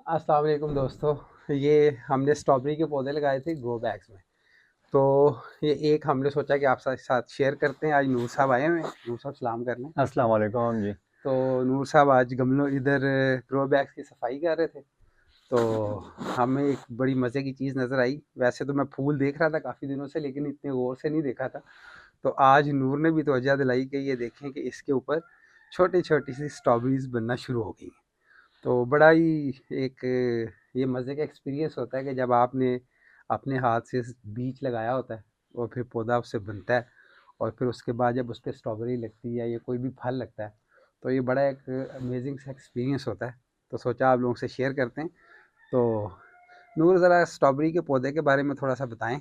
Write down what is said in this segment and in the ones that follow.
अस्सलाम वालेकुम दोस्तों। ये हमने स्ट्रॉबेरी के पौधे लगाए थे ग्रो बैग्स में। तो ये एक हमने सोचा कि आप साथ शेयर करते हैं। आज नूर साहब आए हुए हैं। नूर साहब सलाम करने। अस्सलाम वालेकुम जी। तो नूर साहब आज गमलों इधर ग्रो बैग्स की सफाई कर रहे थे। तो हमें एक बड़ी मज़े की चीज़ नज़र आई। वैसे तो मैं फूल देख रहा था काफ़ी दिनों से, लेकिन इतने गौर से नहीं देखा था। तो आज नूर ने भी तवज्जो दिलाई कि ये देखें कि इसके ऊपर छोटी छोटी सी स्ट्रॉबेरीज बनना शुरू हो गई। तो बड़ा ही एक ये मज़े का एक्सपीरियंस होता है कि जब आपने अपने हाथ से बीज लगाया होता है और फिर पौधा उससे बनता है, और फिर उसके बाद जब उस पर स्ट्रॉबेरी लगती है या ये कोई भी फल लगता है, तो ये बड़ा एक अमेजिंग सा एक्सपीरियंस होता है। तो सोचा आप लोगों से शेयर करते हैं। तो नूर, ज़रा स्ट्रॉबेरी के पौधे के बारे में थोड़ा सा बताएं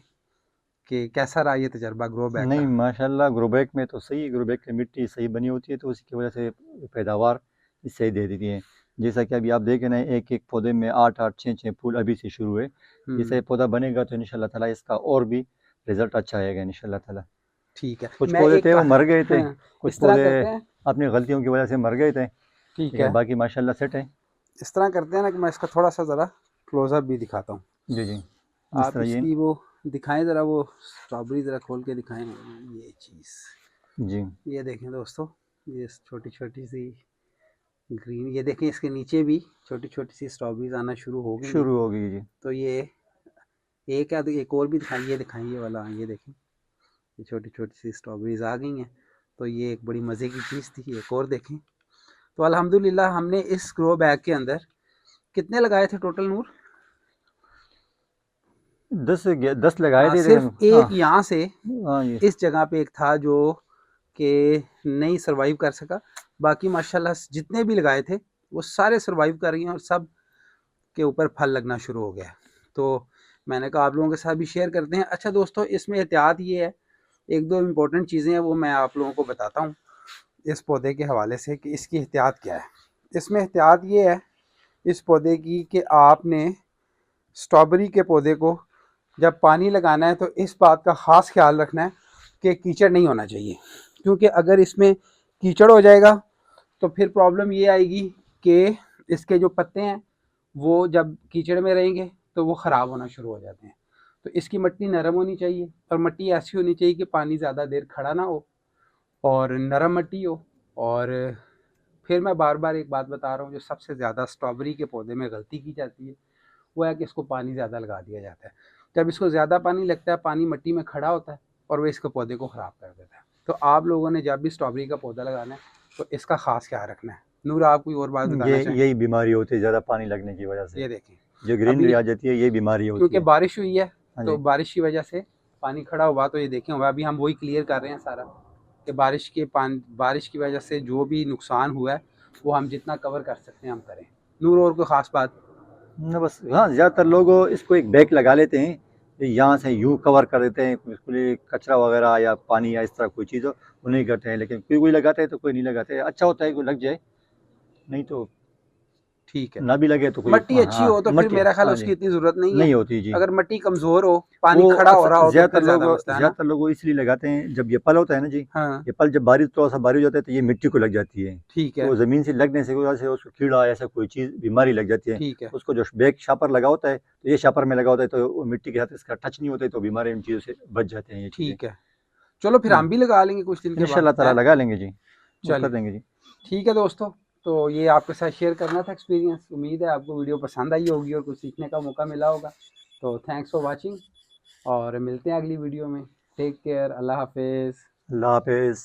कि कैसा रहा ये तजर्बा ग्रो बैग नहीं, का। माशाल्लाह ग्रो बैग में तो सही, ग्रो बैग की मिट्टी सही बनी होती है तो उसी की वजह से पैदावार सही दे देती है। जैसा कि अभी आप देख रहे हैं, एक एक पौधे में 8-8 6-6 फूल अभी से शुरू है। जैसे हम्म। पौधा बनेगा तो इंशाल्लाह ताला इसका और भी रिजल्ट अच्छा आएगा इंशाल्लाह ताला। ठीक है, कुछ मैं पौधे एक थे का वो मर गए थे, हाँ, कुछ इस तरह पौधे करते हैं। अपनी गलतियों की वजह से मर गए थे, ठीक लेकिन है, बाकी माशाल्लाह सेट है। इस तरह करते हैं ना कि मैं इसका थोड़ा सा ज़रा क्लोज़अप भी दिखाता हूँ। जी जी, इस आप तरह ये। इसकी वो दिखाएं ज़रा, वो स्ट्रॉबेरी ज़रा खोल के दिखाएं। ये चीज़, जी, ये देखें दोस्तों, ये छोटी छोटी सी ग्रीन, ये देखें इसके नीचे भी छोटी छोटी सी स्ट्रॉबेरीज आना शुरू हो गई हैं। शुरू हो गई जी। तो ये एक है, तो एक और भी दिखाइए, ये दिखाइए ये वाला, ये देखें, ये छोटी छोटी सी स्ट्रॉबेरीज आ गई हैं। तो ये एक बड़ी मज़े की चीज़ थी। एक और देखें। तो अल्हम्दुलिल्लाह हमने इस ग्रो बैग के अंदर कितने लगाए थे टोटल नूर? 10 लगाए हाँ, थे सिर्फ लेकिन हाँ। एक यहाँ से हाँ ये। इस जगह पे एक था जो कि नहीं सरवाइव कर सका। बाकी माशाल्लाह जितने भी लगाए थे वो सारे सरवाइव कर गए हैं और सब के ऊपर फल लगना शुरू हो गया। तो मैंने कहा आप लोगों के साथ भी शेयर करते हैं। अच्छा दोस्तों, इसमें एहतियात ये है, एक दो इम्पोर्टेंट चीज़ें हैं वो मैं आप लोगों को बताता हूँ इस पौधे के हवाले से कि इसकी एहतियात क्या है। इसमें एहतियात ये है इस पौधे की कि आपने स्ट्रॉबेरी के पौधे को जब पानी लगाना है तो इस बात का ख़ास ख्याल रखना है कि कीचड़ नहीं होना चाहिए। क्योंकि अगर इसमें कीचड़ हो जाएगा तो फिर प्रॉब्लम ये आएगी कि इसके जो पत्ते हैं वो जब कीचड़ में रहेंगे तो वो ख़राब होना शुरू हो जाते हैं। तो इसकी मिट्टी नरम होनी चाहिए, और मिट्टी ऐसी होनी चाहिए कि पानी ज़्यादा देर खड़ा ना हो और नरम मिट्टी हो। और फिर मैं बार बार एक बात बता रहा हूँ, जो सबसे ज़्यादा स्ट्रॉबेरी के पौधे में गलती की जाती है वो है कि इसको पानी ज़्यादा लगा दिया जाता है। जब इसको ज़्यादा पानी लगता है, पानी मिट्टी में खड़ा होता है और वो इसके पौधे को ख़राब कर देता है। तो आप लोगों ने जब भी स्ट्रॉबेरी का पौधा लगाना है तो इसका ख़ास ख्याल रखना है। नूर, आप कोई और बात ये बताना चाहें? यही बीमारी होती है ज़्यादा पानी लगने की वजह से। ये देखें, जो ग्रीनरी अभी आ जाती है, यही बीमारी होती क्योंकि है। बारिश हुई है हाँ तो जी। बारिश की वजह से पानी खड़ा हुआ, तो ये देखें हुआ, अभी हम वही क्लियर कर रहे हैं सारा कि बारिश की वजह से जो भी नुकसान हुआ है वो हम जितना कवर कर सकते हैं हम करें। नूर, और कोई ख़ास बात? ना बस, हाँ, ज़्यादातर लोग इसको एक बैग लगा लेते हैं, यहाँ से यूँ कवर कर देते हैं, उसके लिए कचरा वगैरह या पानी या इस तरह कोई चीज़ हो, वो नहीं करते हैं। लेकिन कोई कोई लगाते हैं तो कोई नहीं लगाते। अच्छा होता है कोई लग जाए, नहीं तो ठीक है। ना भी लगे तो कोई। मिट्टी अच्छी हाँ हो तो फिर मट्टी, मेरा ख्याल हाँ जी, उसकी इतनी ज़रूरत नहीं है। नहीं होती जी। अगर मिट्टी कमज़ोर हो, वो पानी खड़ा हो अक्सर रहा हो, तो फिर ज़्यादा मसला है ना? ज़्यादातर लोग इसलिए लगाते हैं, जब ये पल होता है ना जी, हाँ, ये पल जब बारिश थोड़ा सा बारिश हो जाता है तो ये मिट्टी को लग जाती है। ठीक है, तो ज़मीन से लगने से वजह से उसको कीड़ा ऐसा कोई चीज़ बीमारी लग जाती है। ठीक है, उसको जो बैग शापर लगा होता है, तो ये शापर में लगा होता है तो वो मिट्टी के साथ इसका टच नहीं होता है, तो बीमारी इन चीज़ों से बच जाते हैं ये चीज़ें। ठीक है। चलो फिर हम भी लगा लेंगे कुछ दिन के बाद, इंशाल्लाह ताला हैं? लगा लेंगे जी, वो कर चलिए, देंगे जी। ठीक है दोस्तों। तो ये आपके साथ शेयर करना था एक्सपीरियंस। उम्मीद है आपको वीडियो पसंद आई होगी और कुछ सीखने का मौका मिला होगा। तो थैंक्स फॉर वॉचिंग, और मिलते हैं अगली वीडियो में। टेक केयर, अल्लाह हाफ़िज़। अल्लाह हाफ़िज़।